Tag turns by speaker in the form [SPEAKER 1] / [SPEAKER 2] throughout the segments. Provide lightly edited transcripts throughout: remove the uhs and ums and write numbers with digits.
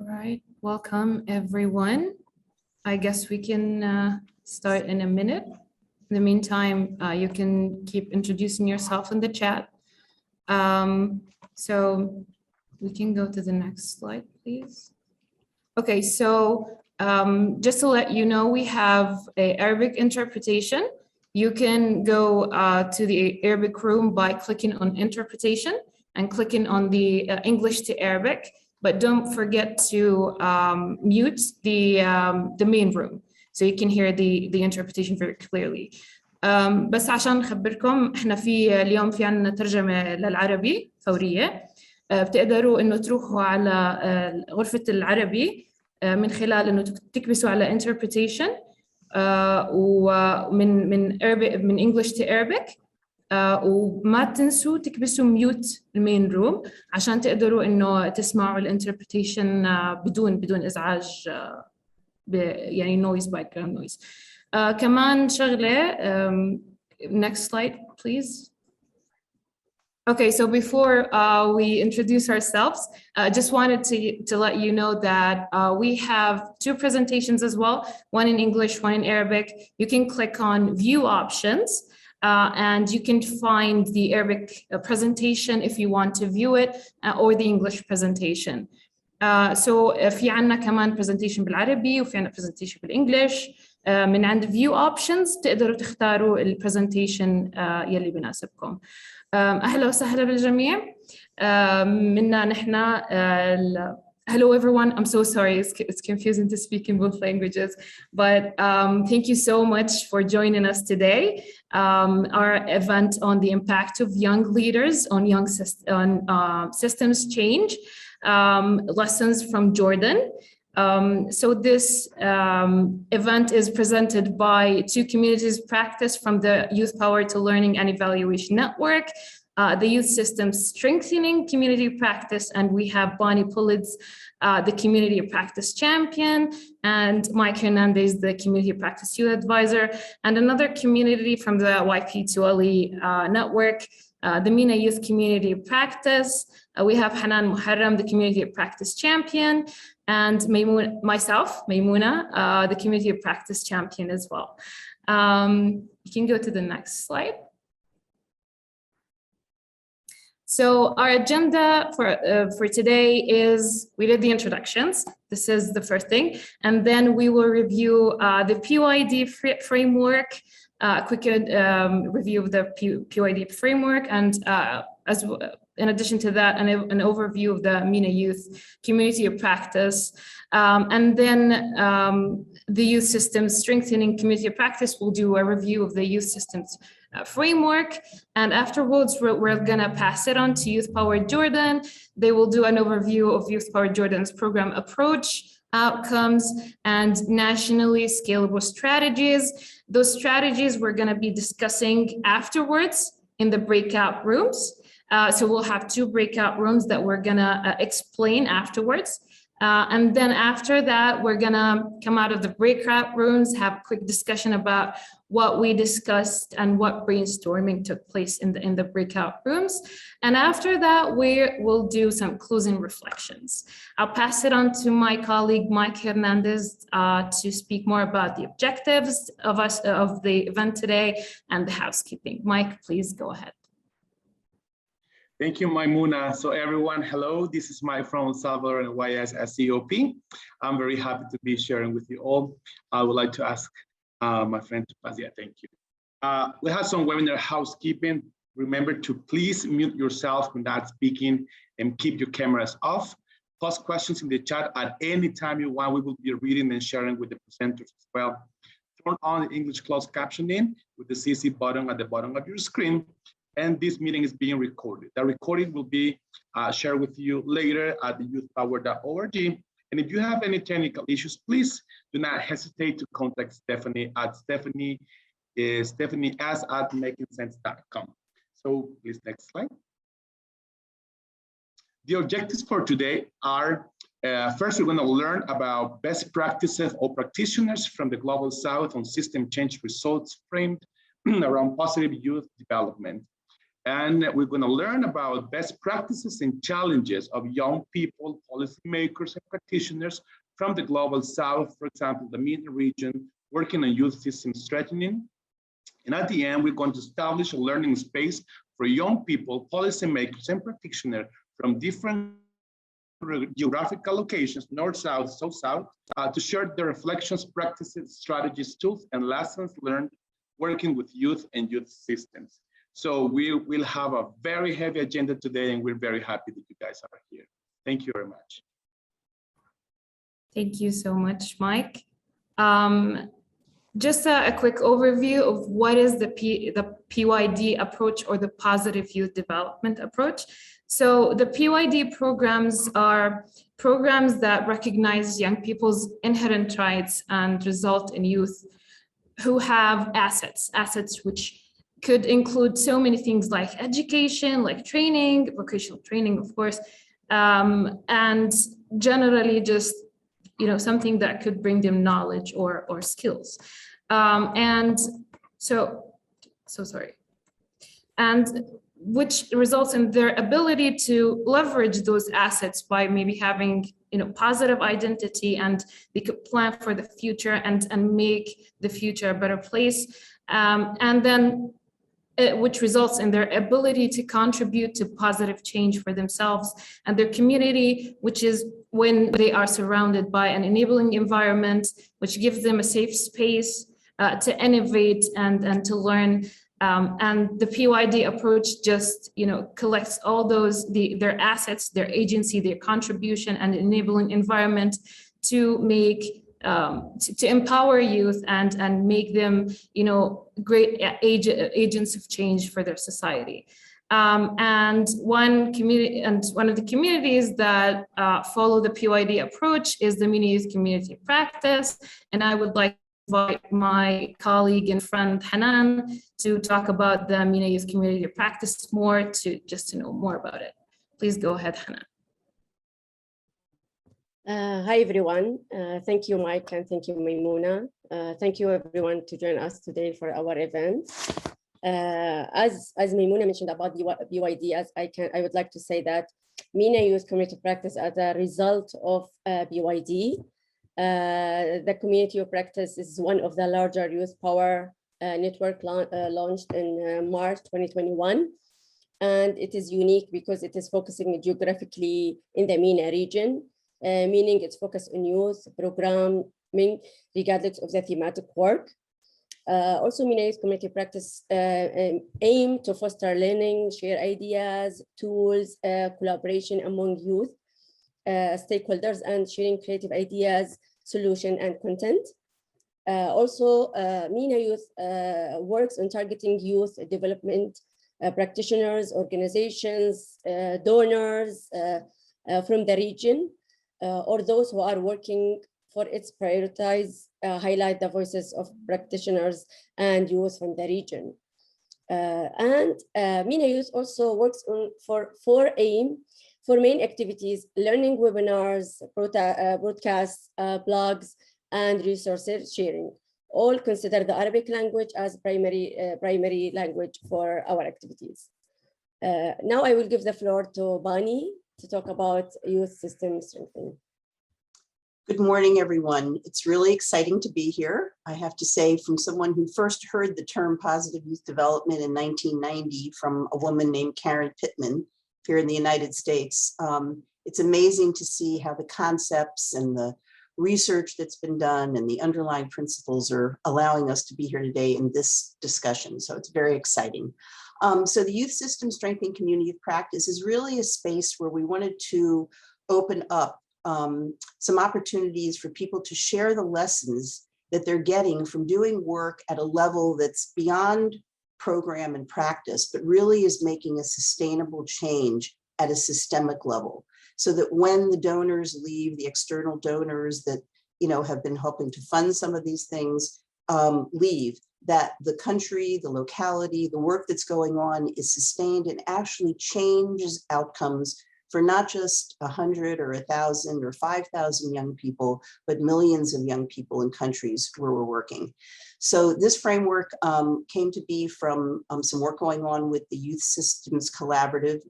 [SPEAKER 1] right, welcome everyone. I guess we can start in a minute. In the meantime, you can keep introducing yourself in the chat. So we can go to the next slide, please. Okay, so just to let you know, we have an Arabic interpretation. You can go to the Arabic room by clicking on interpretation and clicking on the English to Arabic, but don't forget to mute the main room so you can hear the interpretation very clearly. بس عشان نخبركم احنا اليوم في عندنا ترجمة للعربي فورية. بتقدروا انه تروحوا على غرفة العربي من خلال انه تكبسوا على interpretation ومن Arabic من English to Arabic وما تنسوا تكبسوا mute المين روم عشان تقدروا انه تسمعوا الانتربريتيشن بدون ازعاج يعني noise background noise. كمان شغلة next slide please. Okay, so before we introduce ourselves, I just wanted to let you know that we have two presentations as well, one in English, one in Arabic. You can click on view options and you can find the Arabic presentation if you want to view it or the English presentation. So في عنا كمان presentation بالعربي وفي عنا presentation بالإنجليش. من عند view options تقدروا تختاروا البرزنتيشن يلي بناسبكم. أهلا وسهلا بالجميع. منا نحنا hello everyone. I'm so sorry, it's confusing to speak in both languages, but thank you so much for joining us today. Our event on the impact of young leaders on systems change, lessons from Jordan. So this event is presented by two communities practice from the Youth Power to Learning and Evaluation Network, the Youth Systems Strengthening Community Practice, and we have Bonnie Pullitz, the Community Practice Champion, and Mike Hernandez, the Community Practice Youth Advisor, and another community from the YP2LE network, the MENA Youth Community Practice. We have Hanan Muharram, the Community Practice Champion, and myself, Maymuna, the Community Practice Champion as well. You can go to the next slide. So our agenda for today is, we did the introductions. This is the first thing. And then we will review the PYD framework, a quick review of the PYD framework, and in addition to that, an overview of the MENA Youth Community of Practice. And then the Youth Systems Strengthening Community of Practice will do a review of the Youth Systems framework. And afterwards, we're gonna pass it on to Youth Power Jordan. They will do an overview of Youth Power Jordan's program approach, outcomes, and nationally scalable strategies. Those strategies we're gonna be discussing afterwards in the breakout rooms. So we'll have two breakout rooms that we're gonna explain afterwards. And then after that, we're gonna come out of the breakout rooms, have a quick discussion about what we discussed and what brainstorming took place in the breakout rooms. And after that, we'll do some closing reflections. I'll pass it on to my colleague, Mike Hernandez, to speak more about the objectives of the event today and the housekeeping. Mike, please go ahead.
[SPEAKER 2] Thank you, Maymuna. So everyone, hello. This is Mike from Salvador and YSS CoP. I'm very happy to be sharing with you all. I would like to ask my friend Fazia, thank you. We have some webinar housekeeping. Remember to please mute yourself when not speaking and keep your cameras off. Post questions in the chat at any time you want. We will be reading and sharing with the presenters as well. Turn on the English closed captioning with the CC button at the bottom of your screen. And this meeting is being recorded. The recording will be shared with you later at the youthpower.org. And if you have any technical issues, please do not hesitate to contact Stephanie at stephanie@makingsense.com. So please, next slide. The objectives for today are, first, we're going to learn about best practices or practitioners from the Global South on system change results framed around positive youth development. And we're going to learn about best practices and challenges of young people, policymakers, and practitioners from the Global South, for example, the MENA region, working on youth system strengthening. And at the end, we're going to establish a learning space for young people, policymakers, and practitioners from different geographical locations, north, south, south, to share their reflections, practices, strategies, tools, and lessons learned working with youth and youth systems. So we'll have a very heavy agenda today, and we're very happy that you guys are here. Thank you very much.
[SPEAKER 1] Thank you so much, Mike. Just a quick overview of what is the PYD approach, or the positive youth development approach. So the PYD programs are programs that recognize young people's inherent rights and result in youth who have assets which could include so many things like education, like training, vocational training, of course, and generally just something that could bring them knowledge or skills. And which results in their ability to leverage those assets by maybe having positive identity, and they could plan for the future and make the future a better place. And then which results in their ability to contribute to positive change for themselves and their community, which is when they are surrounded by an enabling environment, which gives them a safe space to innovate and to learn. And the PYD approach just collects all those, their assets, their agency, their contribution, and enabling environment to make to empower youth and make them great agents of change for their society. And one of the communities that follow the PYD approach is the MENA Youth Community Practice. And I would like to invite my colleague and friend Hanan to talk about the MENA Youth Community Practice more, to know more about it. Please go ahead, Hanan.
[SPEAKER 3] Hi, everyone. Thank you, Mike, and thank you, Maimouna. Thank you, everyone, to join us today for our event. As Maimouna mentioned about BYD, I would like to say that MENA Youth Community Practice, as a result of BYD, the community of practice is one of the larger youth power network launched in March 2021. And it is unique because it is focusing geographically in the MENA region, meaning it's focused on youth programming regardless of the thematic work. Also, MENA Youth Community Practice aim to foster learning, share ideas, tools, collaboration among youth stakeholders, and sharing creative ideas, solution, and content. Also, MENA Youth works on targeting youth development practitioners, organizations, donors from the region, or those who are working for its highlight the voices of practitioners and youth from the region. MENA Youth also works on four main activities: learning webinars, broadcasts, blogs, and resources sharing. All consider the Arabic language as primary language for our activities. Now I will give the floor to Bani to talk about youth system strengthening.
[SPEAKER 4] Good morning, everyone. It's really exciting to be here. I have to say, from someone who first heard the term positive youth development in 1990 from a woman named Karen Pittman here in the United States, it's amazing to see how the concepts and the research that's been done and the underlying principles are allowing us to be here today in this discussion. So it's very exciting. So the Youth System Strengthening Community of Practice is really a space where we wanted to open up some opportunities for people to share the lessons that they're getting from doing work at a level that's beyond program and practice, but really is making a sustainable change at a systemic level, so that when the donors leave, the external donors that have been helping to fund some of these things leave, that the country, the locality, the work that's going on is sustained and actually changes outcomes for not just 100 or 1,000 or 5,000 young people, but millions of young people in countries where we're working. So this framework came to be from some work going on with the Youth Systems Collaborative,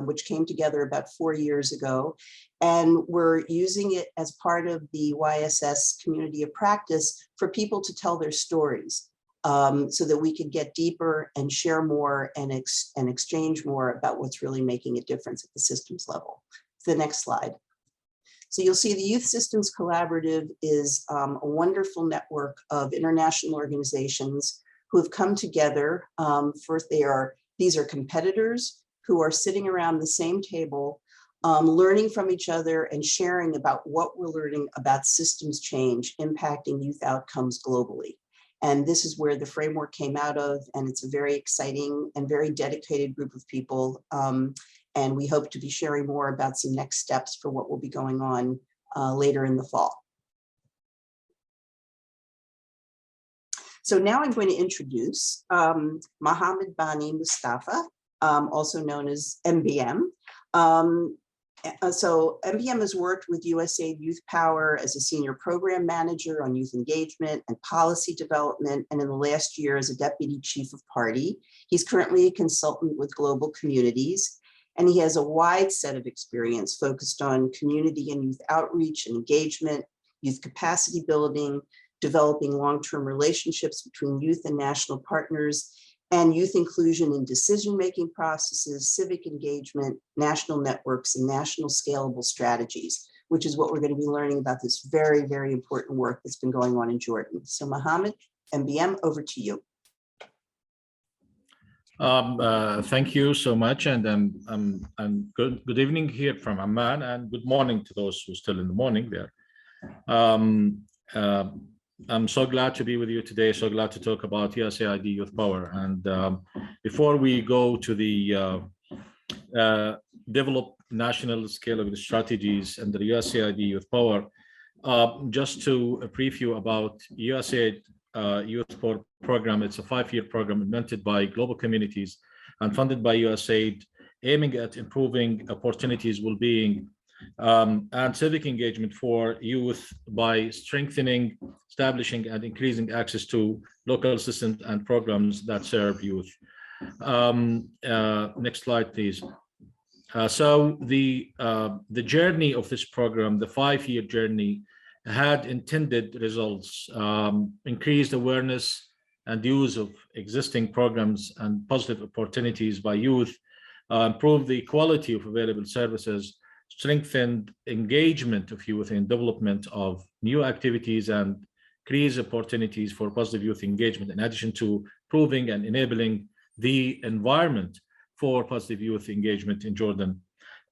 [SPEAKER 4] which came together about 4 years ago. And we're using it as part of the YSS community of practice for people to tell their stories, so that we could get deeper and share more and exchange more about what's really making a difference at the systems level. The next slide. So you'll see the Youth Systems Collaborative is a wonderful network of international organizations who have come together. First, these are competitors who are sitting around the same table, learning from each other and sharing about what we're learning about systems change impacting youth outcomes globally. And this is where the framework came out of, and it's a very exciting and very dedicated group of people. And we hope to be sharing more about some next steps for what will be going on later in the fall. So now I'm going to introduce Mohammed Bani Mustafa, also known as MBM. So MBM has worked with USAID Youth Power as a senior program manager on youth engagement and policy development, and in the last year as a deputy chief of party. He's currently a consultant with Global Communities, and he has a wide set of experience focused on community and youth outreach and engagement, youth capacity building, developing long-term relationships between youth and national partners, and youth inclusion in decision-making processes, civic engagement, national networks, and national scalable strategies, which is what we're going to be learning about this very, very important work that's been going on in Jordan. So Mohammed, MBM, over to you.
[SPEAKER 5] Thank you so much, and good evening here from Amman, and good morning to those who are still in the morning there. I'm so glad to be with you today, so glad to talk about USAID Youth Power. And before we go to the develop national scalable strategies under USAID Youth Power, just to brief you about USAID Youth Power program. It's a 5-year program invented by Global Communities and funded by USAID, aiming at improving opportunities, well-being, and civic engagement for youth by strengthening, establishing, and increasing access to local systems and programs that serve youth. Next slide, please. So the journey of this program, the 5-year journey, had intended results: increased awareness and use of existing programs and positive opportunities by youth, improve the quality of available services, strengthened engagement of youth in development of new activities, and create opportunities for positive youth engagement, in addition to improving and enabling the environment for positive youth engagement in Jordan.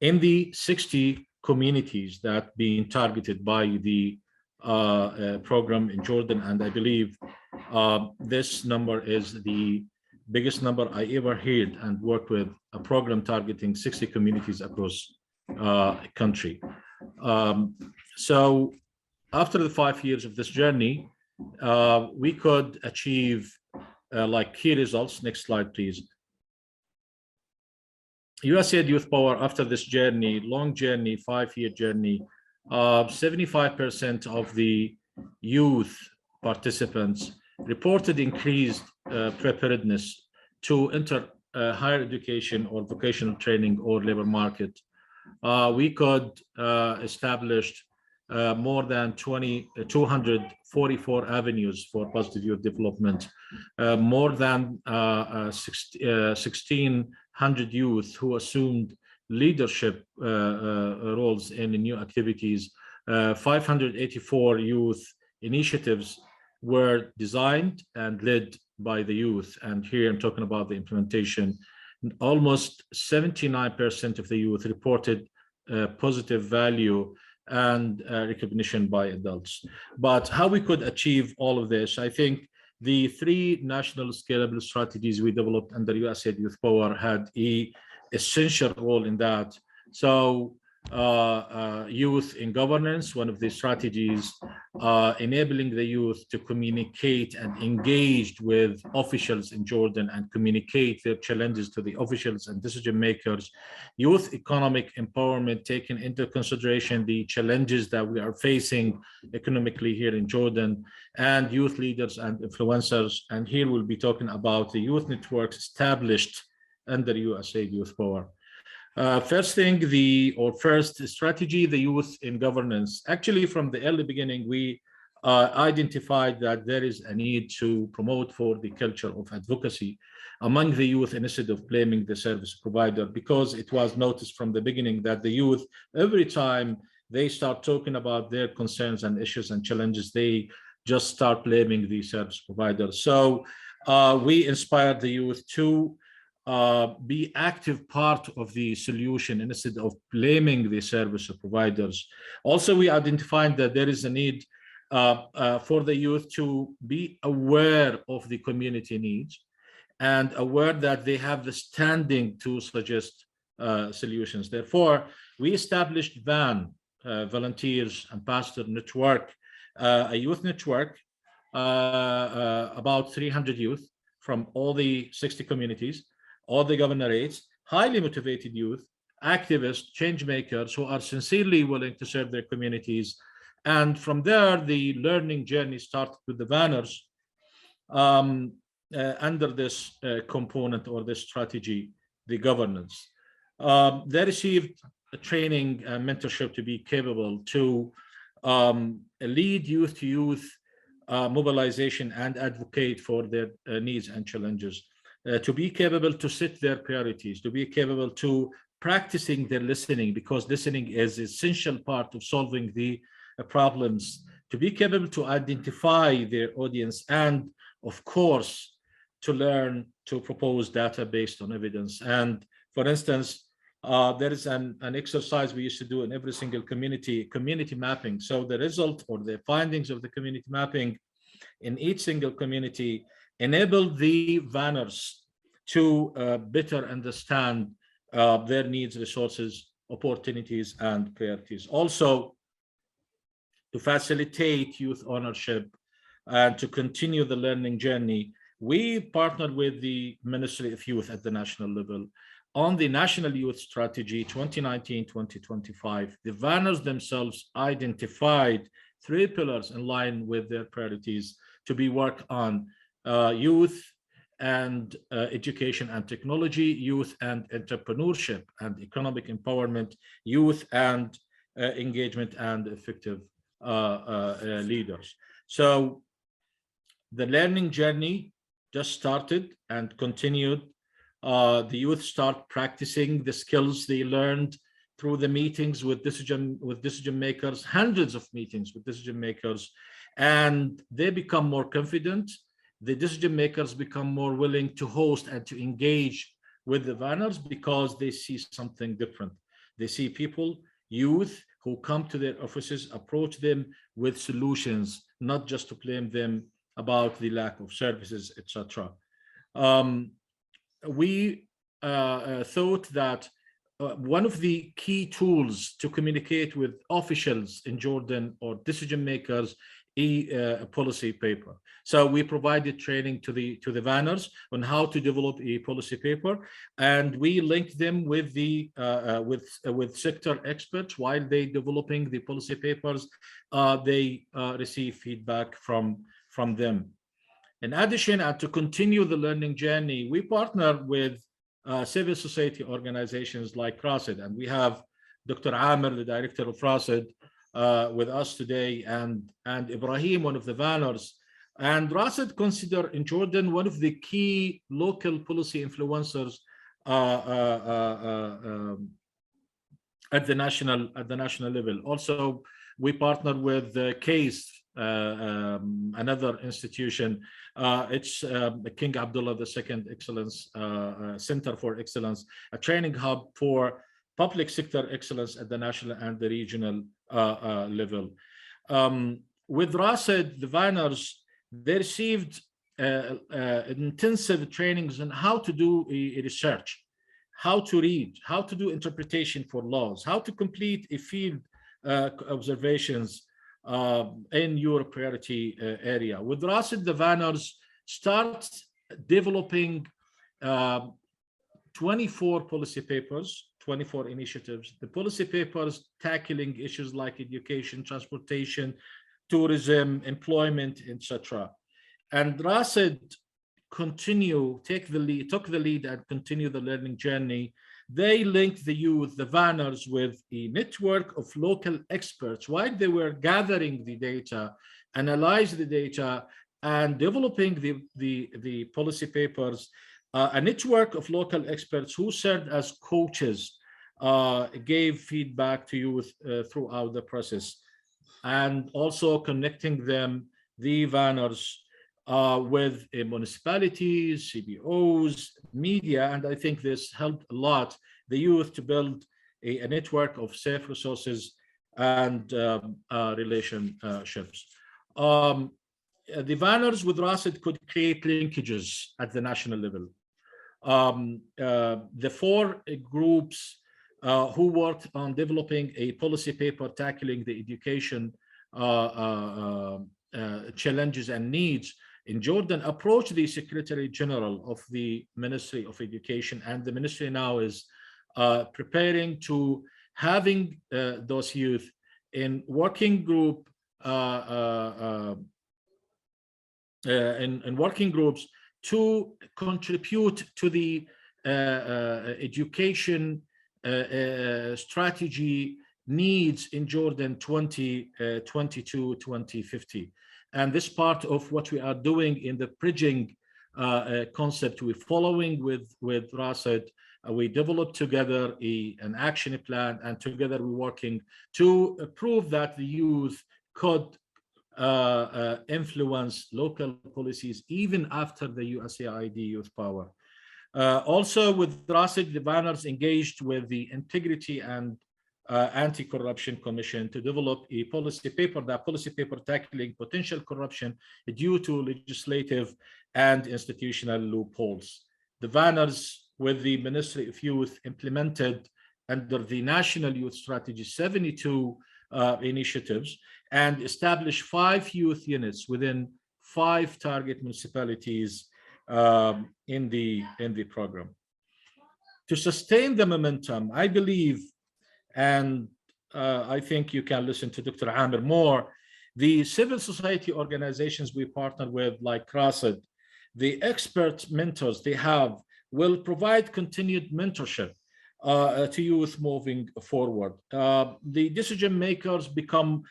[SPEAKER 5] In the 60 communities that being targeted by the program in Jordan, and I believe this number is the biggest number I ever heard and worked with, a program targeting 60 communities across country. So after the 5 years of this journey, we could achieve like key results. Next slide, please. USAID Youth Power, after this journey, long journey, 5-year journey, 75% of the youth participants reported increased preparedness to enter higher education or vocational training or labor market. We could establish more than 244 avenues for positive youth development, more than 1,600 youth who assumed leadership roles in new activities. 584 youth initiatives were designed and led by the youth, and here I'm talking about the implementation. Almost 79% of the youth reported positive value and recognition by adults. But how we could achieve all of this, I think the 3 national scalable strategies we developed under USAID Youth Power had an essential role in that. So youth in governance, one of the strategies enabling the youth to communicate and engage with officials in Jordan and communicate their challenges to the officials and decision makers. Youth economic empowerment, taking into consideration the challenges that we are facing economically here in Jordan, and youth leaders and influencers. And here we'll be talking about the youth networks established under USAID Youth Power. First strategy, the youth in governance. Actually, from the early beginning, we identified that there is a need to promote for the culture of advocacy among the youth instead of blaming the service provider, because it was noticed from the beginning that the youth, every time they start talking about their concerns and issues and challenges, they just start blaming the service provider. So we inspired the youth to be active part of the solution instead of blaming the service providers. Also, we identified that there is a need for the youth to be aware of the community needs and aware that they have the standing to suggest solutions. Therefore, we established VAN, Volunteers Ambassador Network, a youth network, about 300 youth from all the 60 communities, all the governorates, highly motivated youth, activists, change makers who are sincerely willing to serve their communities. And from there, the learning journey started with the VANers under this component or this strategy, the governance. They received a training and mentorship to be capable to lead youth to youth mobilization and advocate for their needs and challenges. To be capable to set their priorities, to be capable to practicing their listening, because listening is an essential part of solving the problems, to be capable to identify their audience, and of course, to learn to propose data based on evidence. And for instance, there is an exercise we used to do in every single community mapping. So the result or the findings of the community mapping in each single community enable the VANers to better understand their needs, resources, opportunities, and priorities. Also, to facilitate youth ownership and to continue the learning journey, we partnered with the Ministry of Youth at the national level on the National Youth Strategy 2019-2025. The VANers themselves identified 3 pillars in line with their priorities to be worked on: youth and education and technology, youth and entrepreneurship and economic empowerment, youth and engagement and effective leaders. So the learning journey just started and continued. The youth start practicing the skills they learned through the meetings with decision makers, hundreds of meetings with decision makers, and they become more confident. The decision makers become more willing to host and to engage with the VANers because they see something different. They see people, youth, who come to their offices, approach them with solutions, not just to blame them about the lack of services, etc. We thought that one of the key tools to communicate with officials in Jordan or decision makers is a policy paper. So we provided training to the VANers on how to develop a policy paper, and we linked them with the with sector experts while they developing the policy papers. They receive feedback from them. In addition, and to continue the learning journey, we partner with civil society organizations like RASID, and we have Dr. Amir, the director of RASID, with us today, and Ibrahim, one of the VANers. And RASID consider in Jordan one of the key local policy influencers at the national level. Also, we partner with CASE, another institution. It's King Abdullah II Excellence Center for Excellence, a training hub for public sector excellence at the national and the regional level. With RASID, the VANers, they received intensive trainings on how to do a research, how to read, how to do interpretation for laws, how to complete a field observations in your priority area. With RASID, the VANRs start developing 24 policy papers, 24 initiatives. The policy papers tackling issues like education, transportation, tourism, employment, etc. And RASID took the lead and continue the learning journey. They linked the youth, the VANRs, with a network of local experts while they were gathering the data, analyze the data, and developing the policy papers. A network of local experts who served as coaches gave feedback to youth throughout the process, and also connecting them, the VANRs, with municipalities, CBOs, media, and I think this helped a lot the youth to build a network of safe resources and relationships. The VANRs with RASID could create linkages at the national level. The 4 groups who worked on developing a policy paper tackling the education challenges and needs in Jordan approached the Secretary General of the Ministry of Education, and the ministry now is preparing to having those youth in working group in working groups to contribute to the education strategy needs in Jordan 2022-2050. And this part of what we are doing in the bridging concept, we're following with RASID. We developed together an action plan, and together we're working to prove that the youth could influence local policies even after the USAID Youth Power. Also with RASID, the VANRs engaged with the Integrity and Anti-Corruption Commission to develop a policy paper, tackling potential corruption due to legislative and institutional loopholes. The VANRs with the Ministry of Youth implemented under the National Youth Strategy 72 initiatives and established 5 youth units within 5 target municipalities in the program. To sustain the momentum, I believe, and I think you can listen to Dr. Amir more, the civil society organizations we partner with, like RASID, the expert mentors they have will provide continued mentorship to youth moving forward. The decision makers become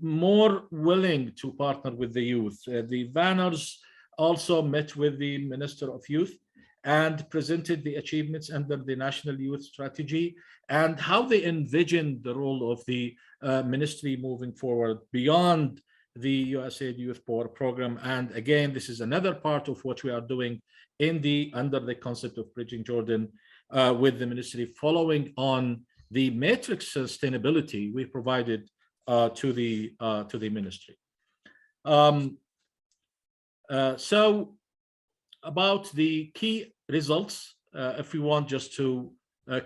[SPEAKER 5] more willing to partner with the youth. The VANRs also met with the Minister of Youth and presented the achievements under the National Youth Strategy and how they envision the role of the ministry moving forward beyond the USAID Youth Power program. And again, this is another part of what we are doing under the concept of Bridging Jordan with the ministry, following on the matrix sustainability we provided to the ministry. So about the key results, if we want just to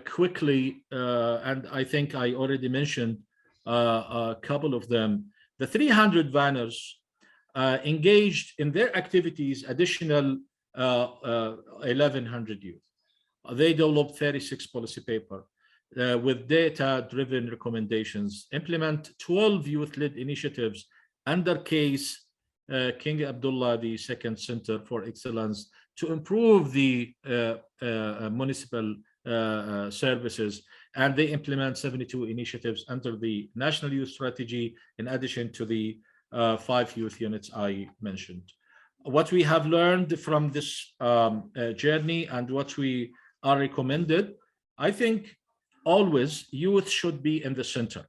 [SPEAKER 5] quickly, and I think I already mentioned a couple of them, the 300 VANRs engaged in their activities additional 1,100 youth. They developed 36 policy papers with data-driven recommendations, implement 12 youth-led initiatives under case King Abdullah II Center for Excellence to improve the municipal services, and they implement 72 initiatives under the National Youth Strategy, in addition to the 5 youth units I mentioned. What we have learned from this journey and what we are recommended, I think always youth should be in the center.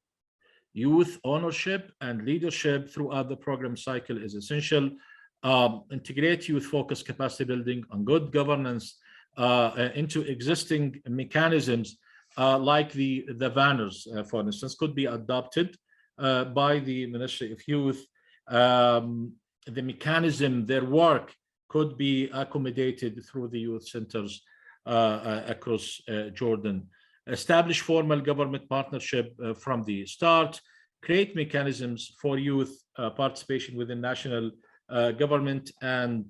[SPEAKER 5] Youth ownership and leadership throughout the program cycle is essential. Integrate youth-focused capacity building on good governance into existing mechanisms like the VANRs, for instance, could be adopted by the Ministry of Youth. The mechanism, their work could be accommodated through the youth centers. across Jordan. Establish formal government partnership from the start, create mechanisms for youth participation within national government, and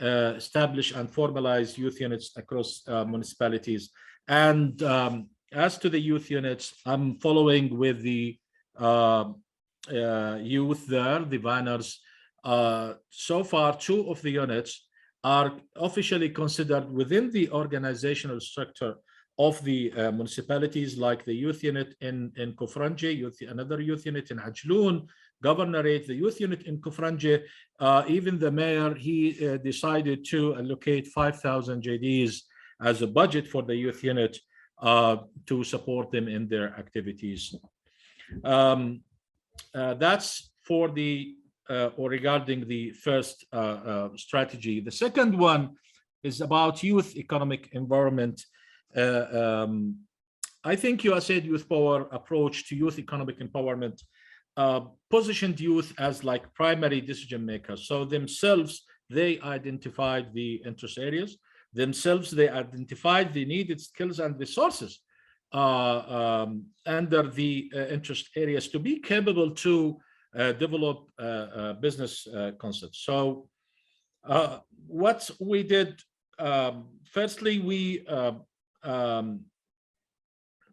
[SPEAKER 5] establish and formalize youth units across municipalities. And as to the youth units, I'm following with the youth there, the banners. So far, 2 of the units are officially considered within the organizational structure of the municipalities, like the youth unit in Kufranje, another youth unit in Ajloon, Governorate, the youth unit in Kufranje. Even the mayor, he decided to allocate 5,000 JDs as a budget for the youth unit to support them in their activities. That's for the or regarding the first strategy. The second one is about youth economic environment. I think USAID Youth Power approach to youth economic empowerment positioned youth as like primary decision makers. So themselves, they identified the interest areas. Themselves, they identified the needed skills and resources under the interest areas to be capable to develop business concepts. So what we did, firstly, we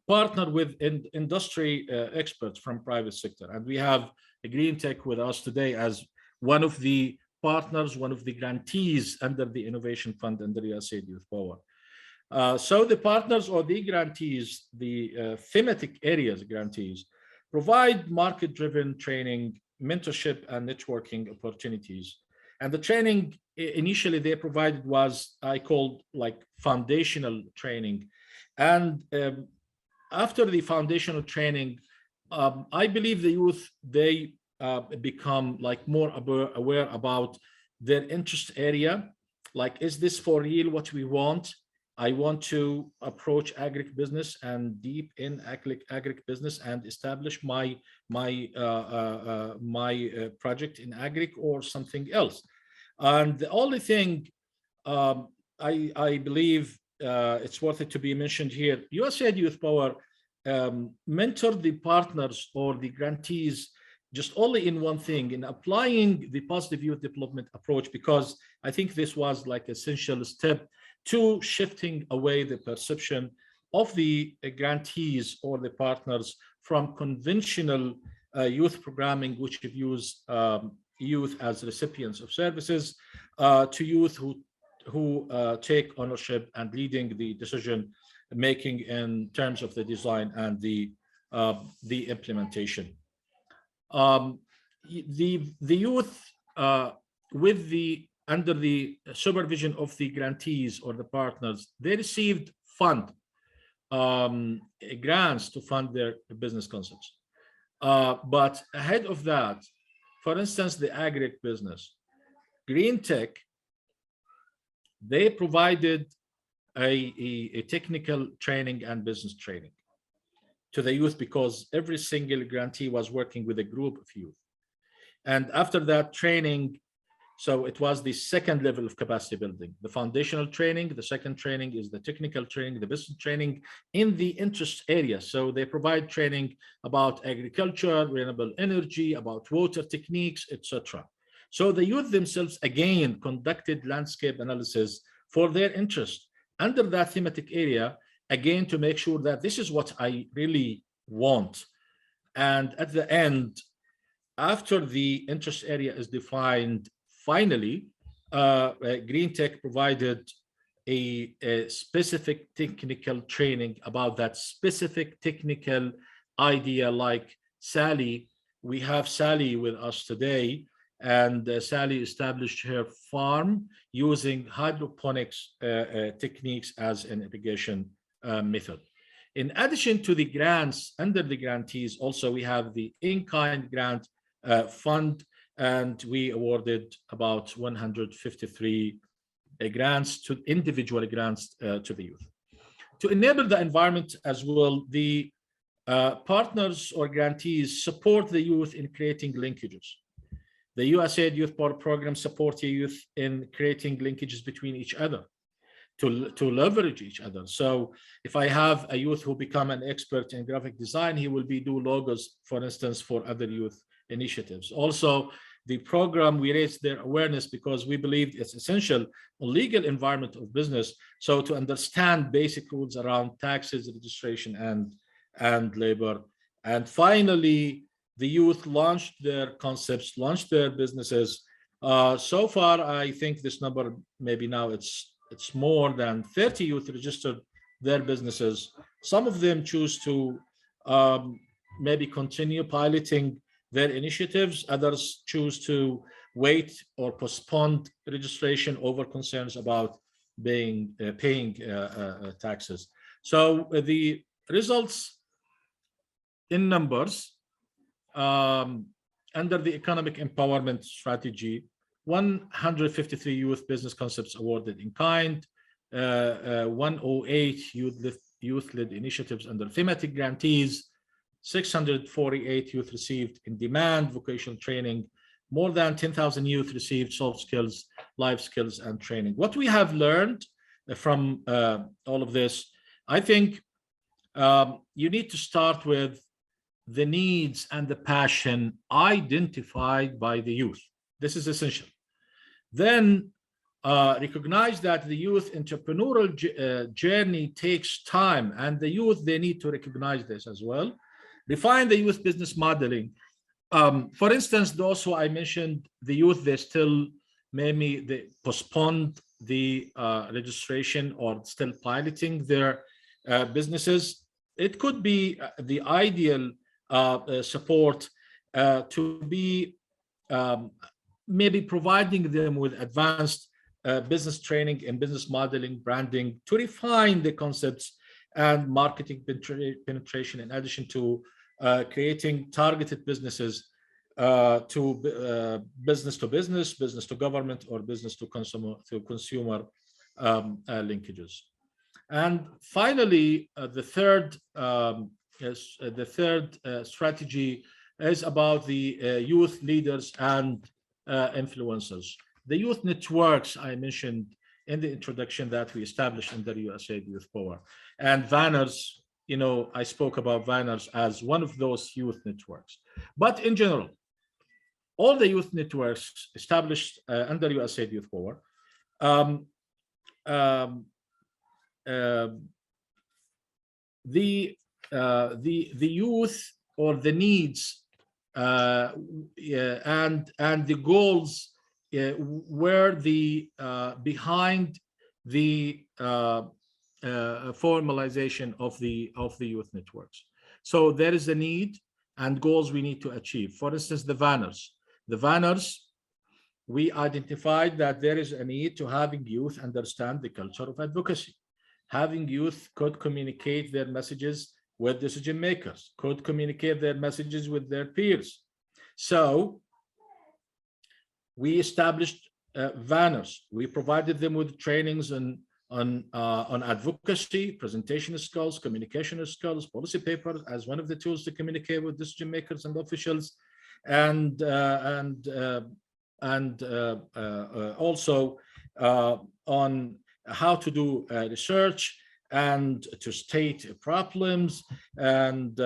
[SPEAKER 5] partnered with industry experts from private sector, and we have a Green Tech with us today as one of the partners, one of the grantees under the Innovation Fund under USAID Youth Power. So the partners or the grantees, the thematic areas grantees, provide market-driven training, mentorship, and networking opportunities. And the training initially they provided was, I called like foundational training. And after the foundational training, I believe the youth, they become like more aware about their interest area. Like, is this for real what we want? I want to approach agribusiness and deep in agribusiness and establish my project in agric or something else. And the only thing I believe it's worth it to be mentioned here, USAID Youth Power mentored the partners or the grantees just only in one thing, in applying the positive youth development approach, because I think this was like essential step to shifting away the perception of the grantees or the partners from conventional youth programming, which views youth as recipients of services, to youth who take ownership and leading the decision making in terms of the design and the implementation. The youth with the under the supervision of the grantees or the partners, they received grants to fund their business concepts. But ahead of that, for instance, the agric business, Green Tech, they provided a technical training and business training to the youth, because every single grantee was working with a group of youth. And after that training, so it was the second level of capacity building, the foundational training. The second training is the technical training, the business training in the interest area. So they provide training about agriculture, renewable energy, about water techniques, etc. So the youth themselves again conducted landscape analysis for their interest under that thematic area, again to make sure that this is what I really want. And at the end, after the interest area is defined, finally, Green Tech provided a specific technical training about that specific technical idea. Like Sally, we have Sally with us today, and Sally established her farm using hydroponics techniques as an irrigation method. In addition to the grants under the grantees, also we have the in-kind grant fund, and we awarded about 153 grants to individual grants to the youth. To enable the environment as well, the partners or grantees support the youth in creating linkages. The USAID Youth Power program supports the youth in creating linkages between each other. to leverage each other. So if I have a youth who become an expert in graphic design, he will do logos, for instance, for other youth initiatives. Also, the program, we raised their awareness because we believe it's essential on legal environment of business. So to understand basic rules around taxes, registration, and labor. And finally, the youth launched their concepts, launched their businesses. So far, I think this number, maybe now it's more than 30 youth registered their businesses. Some of them choose to maybe continue piloting their initiatives. Others choose to wait or postpone registration over concerns about paying taxes. So the results in numbers under the economic empowerment strategy, 153 youth business concepts awarded in kind, 108 youth-led initiatives under thematic grantees, 648 youth received in demand vocational training, more than 10,000 youth received soft skills, life skills, and training. What we have learned from all of this, I think you need to start with the needs and the passion identified by the youth. This is essential. Then recognize that the youth entrepreneurial journey takes time, and the youth, they need to recognize this as well. Define the youth business modeling. For instance, those who I mentioned, the youth, they still maybe they postponed the registration or still piloting their businesses. It could be the ideal support to be maybe providing them with advanced business training and business modeling, branding, to refine the concepts and marketing penetration, in addition to creating targeted businesses to business to business, business to government, or business to consumer linkages. And finally, the third strategy is about the youth leaders and influencers. The youth networks I mentioned in the introduction that we established under USAID Youth Power, and VANRs, you know, I spoke about VANRs as one of those youth networks. But in general, all the youth networks established under USAID Youth Power, the youth or the needs and the goals were the behind the formalization of the youth networks. So there is a need and goals we need to achieve. For instance, the VANRs, we identified that there is a need to having youth understand the culture of advocacy. Having youth could communicate their messages with decision makers, could communicate their messages with their peers. So we established VANRs. We provided them with trainings on advocacy, presentation skills, communication skills, policy papers as one of the tools to communicate with decision makers and officials, and also on how to do research and to state problems, and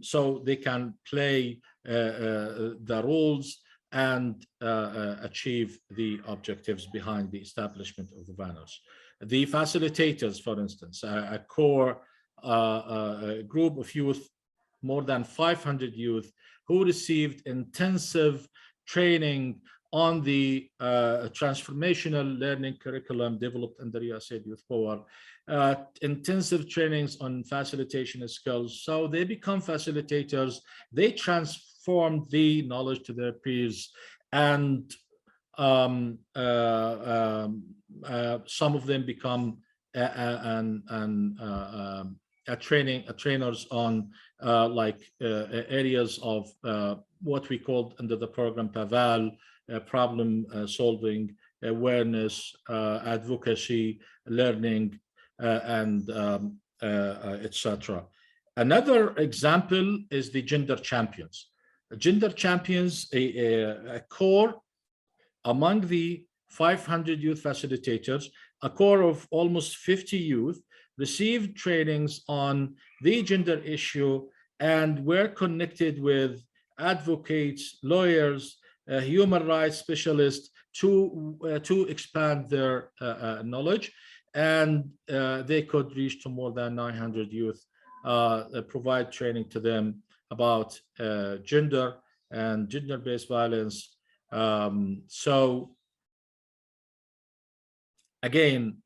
[SPEAKER 5] so they can play the roles and achieve the objectives behind the establishment of the VANRs. The facilitators, for instance, a core group of youth, more than 500 youth, who received intensive training on the transformational learning curriculum developed under USAID Youth Power, intensive trainings on facilitation skills. So they become facilitators, they transform the knowledge to their peers, and some of them become trainers on areas of what we called under the program PAVAL, problem solving, awareness, advocacy, learning, and etc. Another example is the gender champions. Gender champions, a core among the 500 youth facilitators, a core of almost 50 youth received trainings on the gender issue and were connected with advocates, lawyers, human rights specialists to expand their knowledge. And they could reach to more than 900 youth, provide training to them about gender and gender-based violence. So again,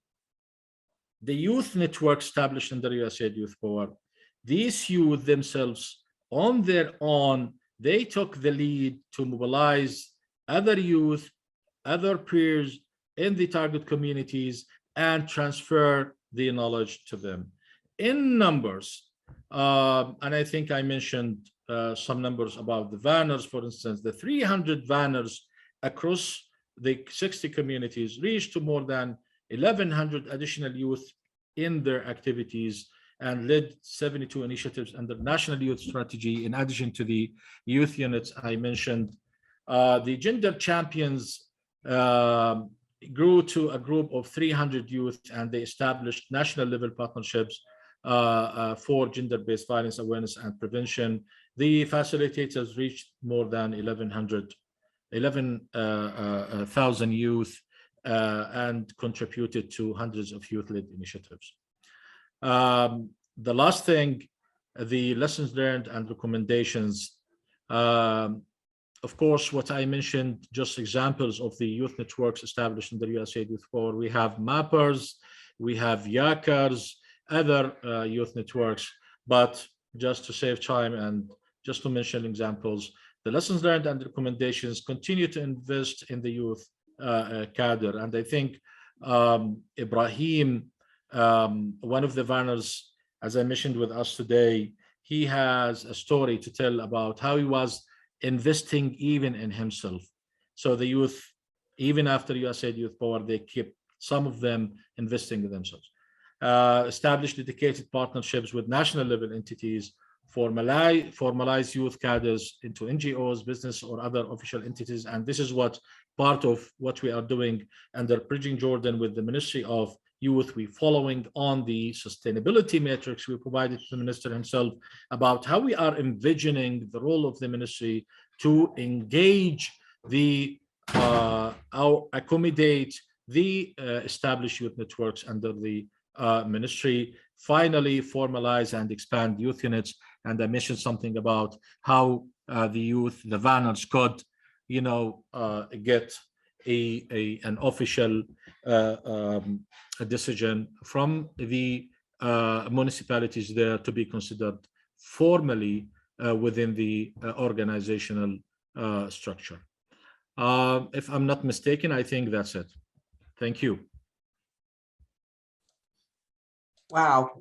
[SPEAKER 5] the youth network established under USAID Youth Power, these youth themselves on their own, they took the lead to mobilize other youth, other peers in the target communities and transfer the knowledge to them. In numbers, and I think I mentioned some numbers about the banners, for instance, the 300 banners across the 60 communities reached to more than 1,100 additional youth in their activities and led 72 initiatives under National Youth Strategy, in addition to the youth units I mentioned. The Gender Champions grew to a group of 300 youth, and they established national level partnerships for gender-based violence awareness and prevention. The facilitators reached more than 11,000 youth and contributed to hundreds of youth-led initiatives. The last thing, the lessons learned and recommendations. Of course, what I mentioned, just examples of the youth networks established in the USAID Youth Power. We have mappers, we have yakers, other youth networks, but just to save time and just to mention examples, the lessons learned and recommendations continue to invest in the youth cadre. And I think Ibrahim, one of the runners, as I mentioned with us today, he has a story to tell about how he was investing even in himself. So the youth, even after USAID Youth Power, they keep some of them investing in themselves. Establish dedicated partnerships with national level entities, formalize youth cadres into NGOs, business or other official entities. And this is what part of what we are doing under Bridging Jordan with the Ministry of Youth. We following on the sustainability metrics we provided to the minister himself about how we are envisioning the role of the ministry to engage the accommodate the established youth networks under the ministry, finally formalize and expand youth units. And I mentioned something about how the youth, the banners could, get an official decision from the municipalities there to be considered formally within the organizational structure. If I'm not mistaken, I think that's it. Thank you.
[SPEAKER 4] Wow.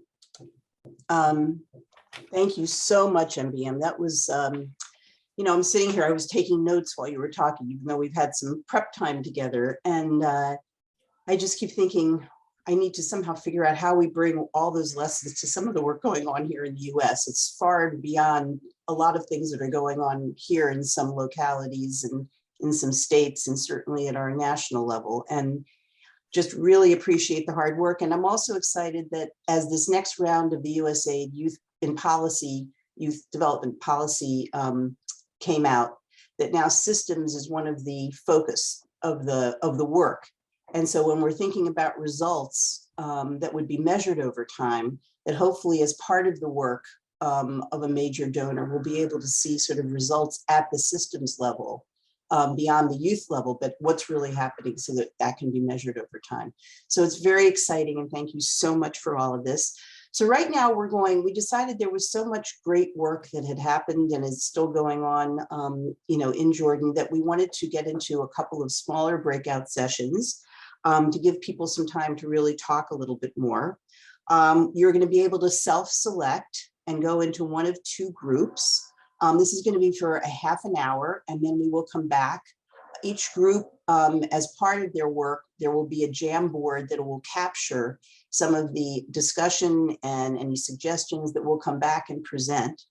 [SPEAKER 4] Thank you so much, MBM. That was, I'm sitting here, I was taking notes while you were talking, even though we've had some prep time together. And I just keep thinking, I need to somehow figure out how we bring all those lessons to some of the work going on here in the US. It's far beyond a lot of things that are going on here in some localities and in some states, and certainly at our national level. And just really appreciate the hard work. And I'm also excited that as this next round of the USAID Youth Development Policy came out, that now systems is one of the focus of the work. And so when we're thinking about results that would be measured over time, that hopefully as part of the work of a major donor, we'll be able to see sort of results at the systems level beyond the youth level, but what's really happening so that that can be measured over time. So it's very exciting, and thank you so much for all of this. So right now we decided there was so much great work that had happened and is still going on, in Jordan, that we wanted to get into a couple of smaller breakout sessions to give people some time to really talk a little bit more. You're going to be able to self-select and go into one of two groups. This is going to be for a half an hour, and then we will come back. Each group, as part of their work, there will be a Jamboard that will capture some of the discussion and any suggestions that we'll come back and present.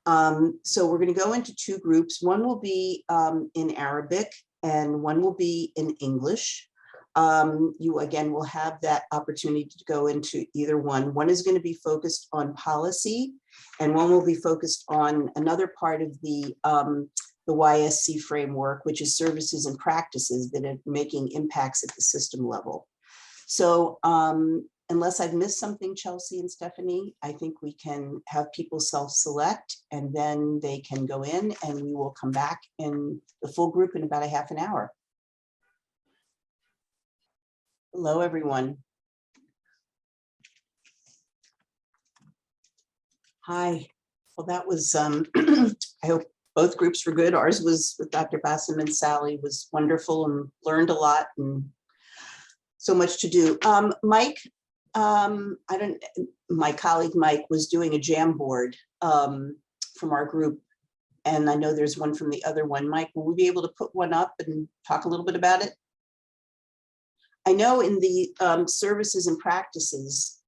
[SPEAKER 4] So we're going to go into two groups. One will be in Arabic and one will be in English. You again will have that opportunity to go into either one. One is going to be focused on policy, and one will be focused on another part of the YSC framework, which is services and practices that are making impacts at the system level. So unless I've missed something, Chelsea and Stephanie, I think we can have people self-select, and then they can go in, and we will come back in the full group in about a half an hour. Hello, everyone. Hi. Well, that was, I hope both groups were good. Ours was with Dr. Bassem and Sally was wonderful and learned a lot and so much to do. Mike, my colleague Mike was doing a Jamboard from our group, and I know there's one from the other one. Mike, will we be able to put one up and talk a little bit about it? I know in the services and practices,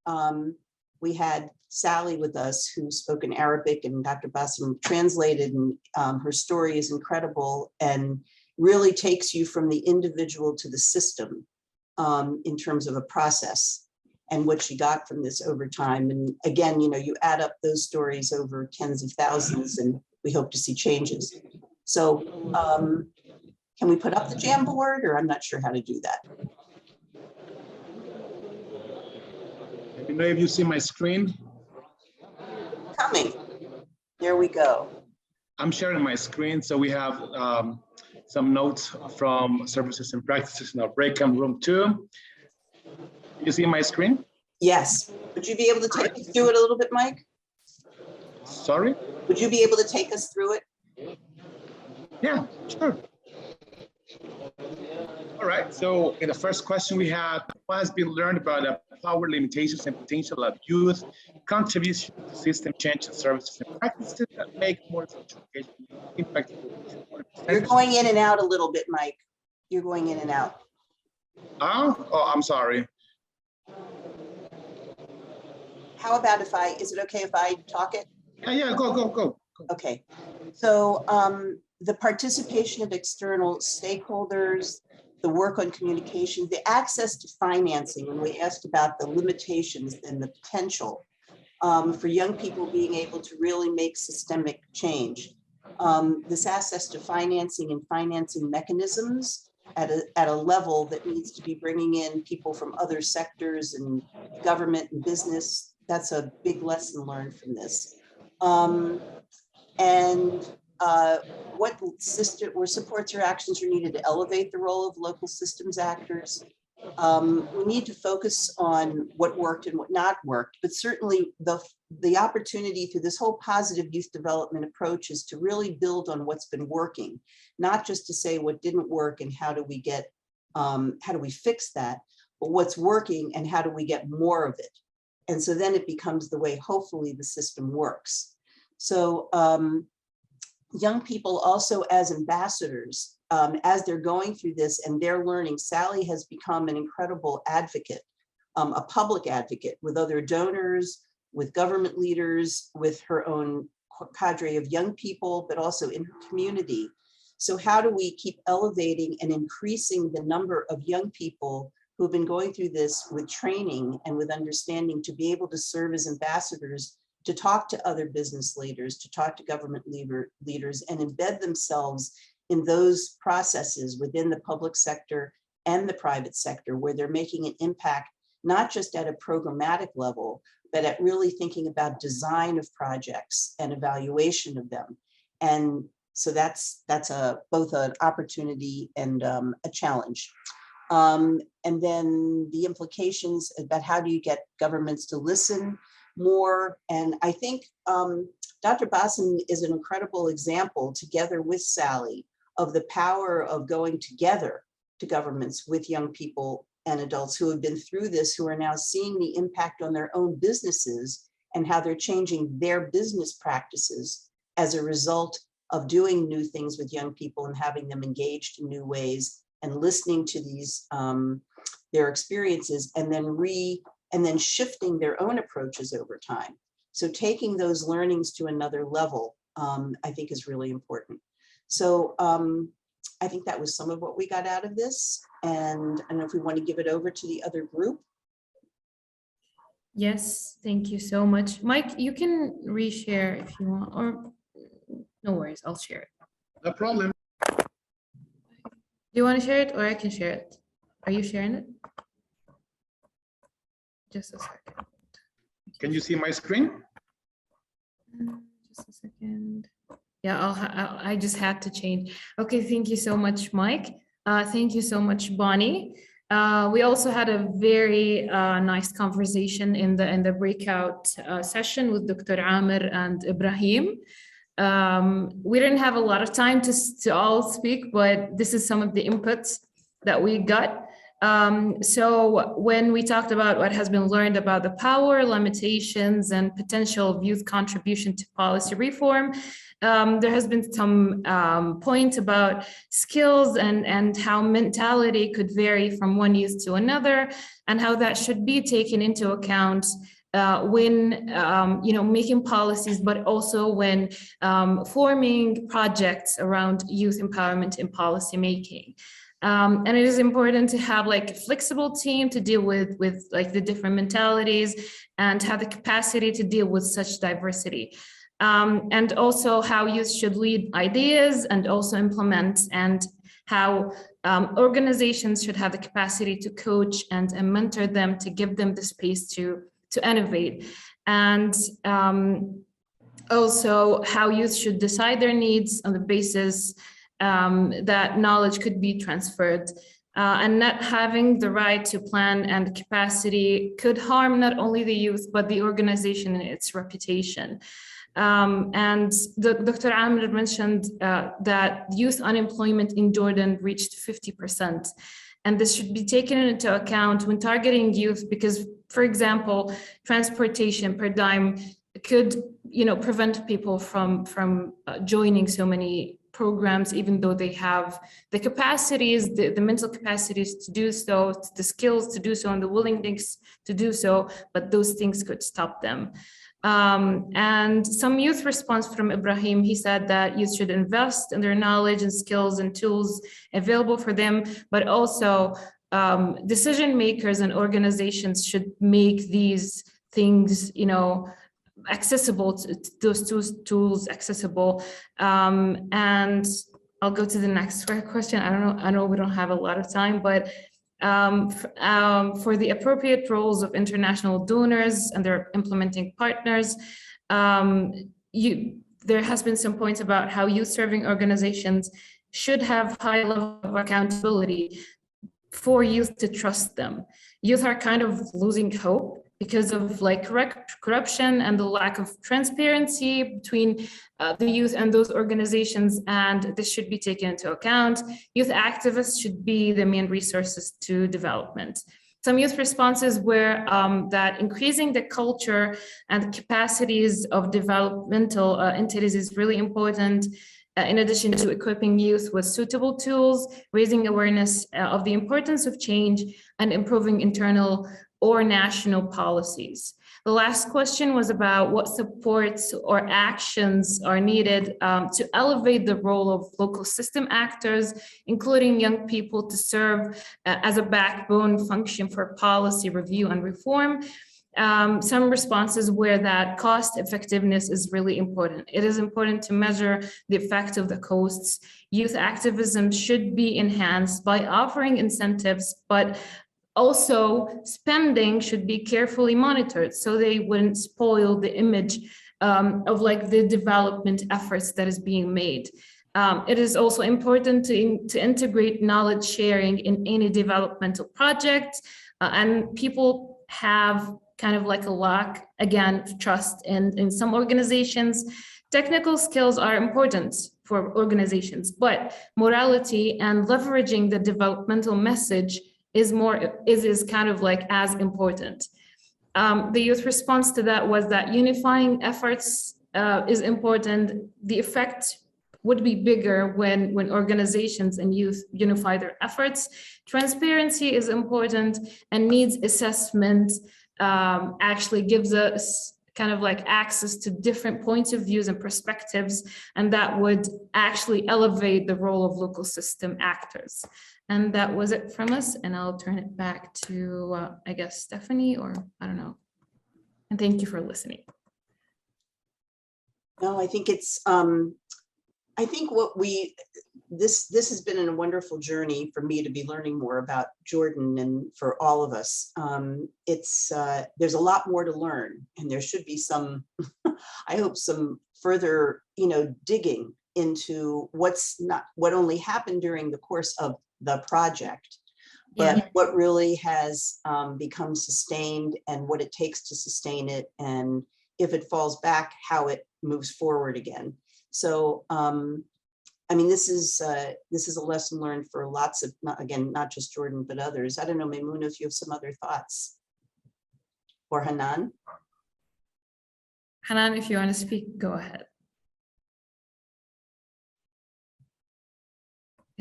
[SPEAKER 4] we had Sally with us who spoke in Arabic, and Dr. Bassem translated, and her story is incredible and really takes you from the individual to the system in terms of a process and what she got from this over time. And again, you know, you add up those stories over tens of thousands, and we hope to see changes. So can we put up the Jamboard, or I'm not sure how to do that.
[SPEAKER 2] Let me know if you see my screen.
[SPEAKER 4] Coming. There we go.
[SPEAKER 2] I'm sharing my screen. So we have some notes from services and practices in our breakout room 2. You see my screen?
[SPEAKER 4] Yes. Would you be able to take us through it a little bit, Mike?
[SPEAKER 2] Sorry?
[SPEAKER 4] Would you be able to take us through it?
[SPEAKER 2] Yeah, sure. All right, so in the first question we have, what has been learned about the power limitations and potential of youth contribution to system change and services and practices that make more social engagement impact?
[SPEAKER 4] You're going in and out a little bit, Mike. You're going in and out.
[SPEAKER 2] Oh, I'm sorry.
[SPEAKER 4] How about is it okay if I talk it?
[SPEAKER 2] Yeah, go.
[SPEAKER 4] Okay, so the participation of external stakeholders, the work on communication, the access to financing, when we asked about the limitations and the potential for young people being able to really make systemic change. This access to financing and financing mechanisms at a level that needs to be bringing in people from other sectors and government and business. That's a big lesson learned from this. What system or supports or actions are needed to elevate the role of local systems actors. We need to focus on what worked and what not worked, but certainly the opportunity through this whole positive youth development approach is to really build on what's been working, not just to say what didn't work and how do we fix that, but what's working and how do we get more of it. And so then it becomes the way, hopefully, the system works. So young people also as ambassadors, as they're going through this and they're learning, Sally has become an incredible advocate, a public advocate with other donors, with government leaders, with her own cadre of young people, but also in her community. So how do we keep elevating and increasing the number of young people who have been going through this with training and with understanding to be able to serve as ambassadors, to talk to other business leaders, to talk to government leaders, and embed themselves in those processes within the public sector and the private sector, where they're making an impact, not just at a programmatic level, but at really thinking about design of projects and evaluation of them. And so that's both an opportunity and a challenge. And then the implications about how do you get governments to listen more. And I think Dr. Bassem is an incredible example, together with Sally, of the power of going together to governments with young people and adults who have been through this, who are now seeing the impact on their own businesses and how they're changing their business practices as a result of doing new things with young people and having them engaged in new ways and listening to these their experiences, and then shifting their own approaches over time. So taking those learnings to another level, I think is really important. So I think that was some of what we got out of this. And I don't know if we want to give it over to the other group.
[SPEAKER 1] Yes, thank you so much. Mike, you can reshare if you want, or no worries, I'll share it.
[SPEAKER 2] No problem.
[SPEAKER 1] Do you want to share it or I can share it? Are you sharing it? Just a second.
[SPEAKER 2] Can you see my screen?
[SPEAKER 1] Just a second. Yeah, I just had to change. Okay, thank you so much, Mike. Thank you so much, Bonnie. We also had a very nice conversation in the breakout session with Dr. Amir and Ibrahim. We didn't have a lot of time to all speak, but this is some of the inputs that we got. So when we talked about what has been learned about the power, limitations, and potential of youth contribution to policy reform, there has been some point about skills and how mentality could vary from one youth to another, and how that should be taken into account when making policies, but also when forming projects around youth empowerment in policy making. And it is important to have like a flexible team to deal with like the different mentalities and have the capacity to deal with such diversity. And also how youth should lead ideas and also implement, and how organizations should have the capacity to coach and mentor them, to give them the space to innovate. And also how youth should decide their needs on the basis that knowledge could be transferred. And not having the right to plan and capacity could harm not only the youth, but the organization and its reputation. And Dr. Amir mentioned that youth unemployment in Jordan reached 50%. And this should be taken into account when targeting youth, because, for example, transportation per dime could, prevent people from joining so many programs, even though they have the capacities, the mental capacities to do so, the skills to do so, and the willingness to do so, but those things could stop them. And some youth response from Ibrahim, he said that youth should invest in their knowledge and skills and tools available for them, but also decision makers and organizations should make these things, accessible, to those tools accessible. And I'll go to the next question. I know we don't have a lot of time, but for the appropriate roles of international donors and their implementing partners, there has been some points about how youth serving organizations should have high level of accountability for youth to trust them. Youth are kind of losing hope because of corruption and the lack of transparency between the youth and those organizations, and this should be taken into account. Youth activists should be the main resources to development. Some youth responses were that increasing the culture and capacities of developmental entities is really important, in addition to equipping youth with suitable tools, raising awareness of the importance of change, and improving internal or national policies. The last question was about what supports or actions are needed to elevate the role of local system actors, including young people, to serve as a backbone function for policy review and reform. Some responses were that cost effectiveness is really important. It is important to measure the effect of the costs. Youth activism should be enhanced by offering incentives, but also spending should be carefully monitored so they wouldn't spoil the image of the development efforts that is being made. It is also important to integrate knowledge sharing in any developmental project, and people have kind of a lack, again, of trust in some organizations. Technical skills are important for organizations, but morality and leveraging the developmental message is kind of as important. The youth response to that was that unifying efforts is important. The effect would be bigger when organizations and youth unify their efforts. Transparency is important, and needs assessment actually gives us kind of like access to different points of views and perspectives, and that would actually elevate the role of local system actors. And that was it from us, and I'll turn it back to, I guess, Stephanie, or I don't know. And thank you for listening.
[SPEAKER 4] No, I think it's, I think this has been a wonderful journey for me to be learning more about Jordan, and for all of us. There's a lot more to learn, and there should be some, I hope, some further, digging into what only happened during the course of the project, but what really has become sustained, and what it takes to sustain it, and if it falls back, how it moves forward again. So, I mean, this is a lesson learned for lots of, not just Jordan, but others. I don't know, Maimouna, if you have some other thoughts. Or Hanan?
[SPEAKER 1] Hanan, if you want to speak, go ahead.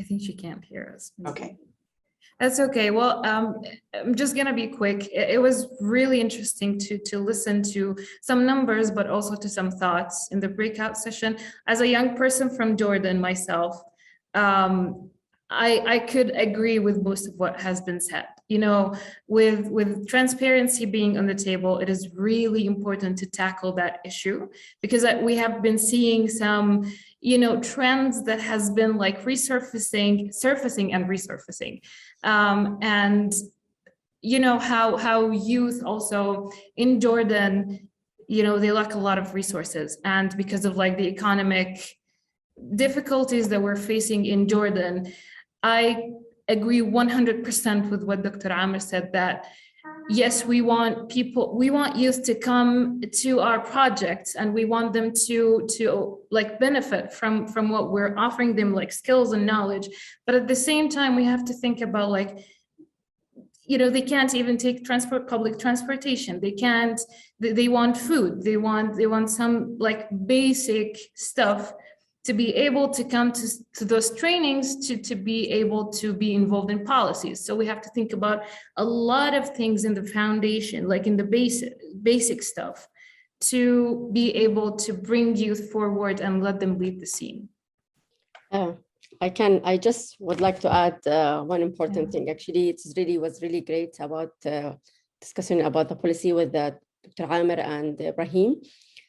[SPEAKER 1] I think she can't hear us.
[SPEAKER 4] Okay.
[SPEAKER 1] That's okay. Well, I'm just going to be quick. It was really interesting to listen to some numbers, but also to some thoughts in the breakout session. As a young person from Jordan myself, I could agree with most of what has been said. With transparency being on the table, it is really important to tackle that issue, because we have been seeing some trends that has been like surfacing and resurfacing. And how youth also in Jordan, they lack a lot of resources, and because of like the economic difficulties that we're facing in Jordan, I agree 100% with what Dr. Amr said, that yes, we want youth to come to our projects, and we want them to like benefit from what we're offering them, like skills and knowledge. But at the same time, we have to think about like, they can't even take public transportation. They want food. They want some like basic stuff to be able to come to those trainings, to be able to be involved in policies. So we have to think about a lot of things in the foundation, like in the basic stuff, to be able to bring youth forward and let them lead the scene.
[SPEAKER 3] I just would like to add one important thing. Actually, was really great about discussing about the policy with Dr. Amr and Ibrahim.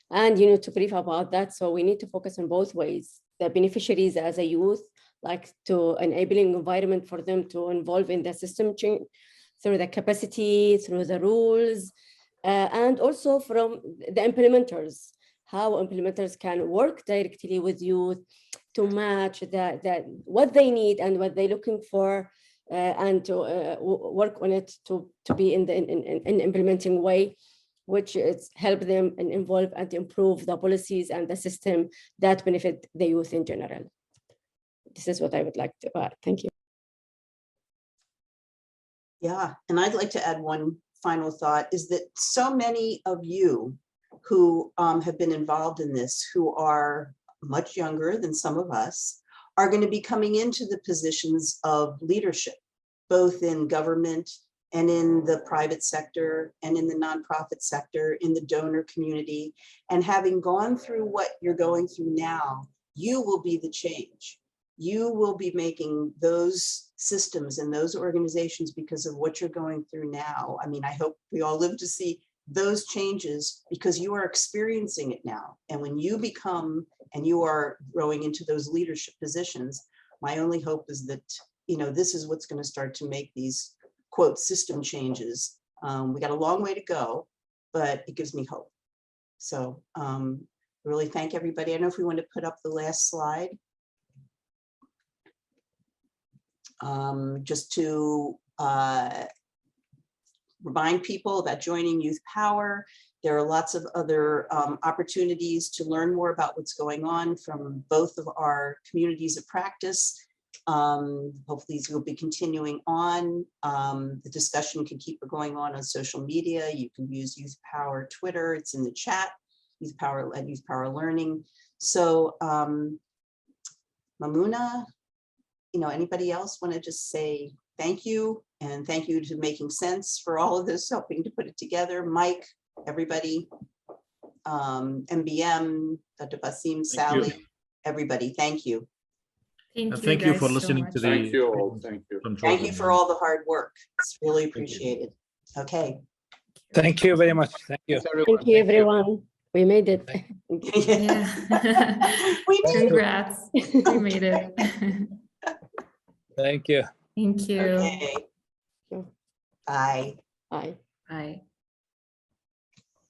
[SPEAKER 3] And to brief about that, so we need to focus on both ways. The beneficiaries as a youth, like to enabling environment for them to involve in the system change through the capacity, through the rules, and also from the implementers, how implementers can work directly with youth to match what they need and what they're looking for, and to work on it to be in implementing way, which is help them and involve and improve the policies and the system that benefit the youth in general. This is what I would like to add. Thank you.
[SPEAKER 4] Yeah, and I'd like to add one final thought, is that so many of you who have been involved in this, who are much younger than some of us, are going to be coming into the positions of leadership, both in government and in the private sector and in the nonprofit sector, in the donor community. And having gone through what you're going through now, you will be the change. You will be making those systems and those organizations because of what you're going through now. I mean, I hope we all live to see those changes because you are experiencing it now. And when you become and you are growing into those leadership positions, my only hope is that, this is what's going to start to make these quote system changes. We got a long way to go, but it gives me hope. So really thank everybody. I don't know if we want to put up the last slide. Just to remind people about joining Youth Power. There are lots of other opportunities to learn more about what's going on from both of our communities of practice. Hopefully these will be continuing on. The discussion can keep going on social media. You can use Youth Power Twitter, it's in the chat, Youth Power at Youth Power Learning. So Maimouna, anybody else want to just say thank you, and thank you to Making Sense for all of this, helping to put it together. Mike, everybody. MBM, Dr. Basim, Sally, everybody. Thank you.
[SPEAKER 5] Thank you
[SPEAKER 1] guys
[SPEAKER 5] for
[SPEAKER 1] so
[SPEAKER 5] listening
[SPEAKER 1] much.
[SPEAKER 5] to the.
[SPEAKER 6] Thank you all. Thank you.
[SPEAKER 5] from
[SPEAKER 4] Thank you
[SPEAKER 5] Jordan.
[SPEAKER 4] for all the hard work. It's really
[SPEAKER 5] you.
[SPEAKER 4] appreciated. Okay.
[SPEAKER 7] Thank you very much. Thank you.
[SPEAKER 2] Thanks, everyone.
[SPEAKER 3] Thank you, everyone. We made it.
[SPEAKER 1] Yeah.
[SPEAKER 4] We did.
[SPEAKER 1] Congrats. We made it.
[SPEAKER 7] Thank you.
[SPEAKER 1] Thank you.
[SPEAKER 4] Okay. Bye.
[SPEAKER 3] Bye.
[SPEAKER 1] Bye.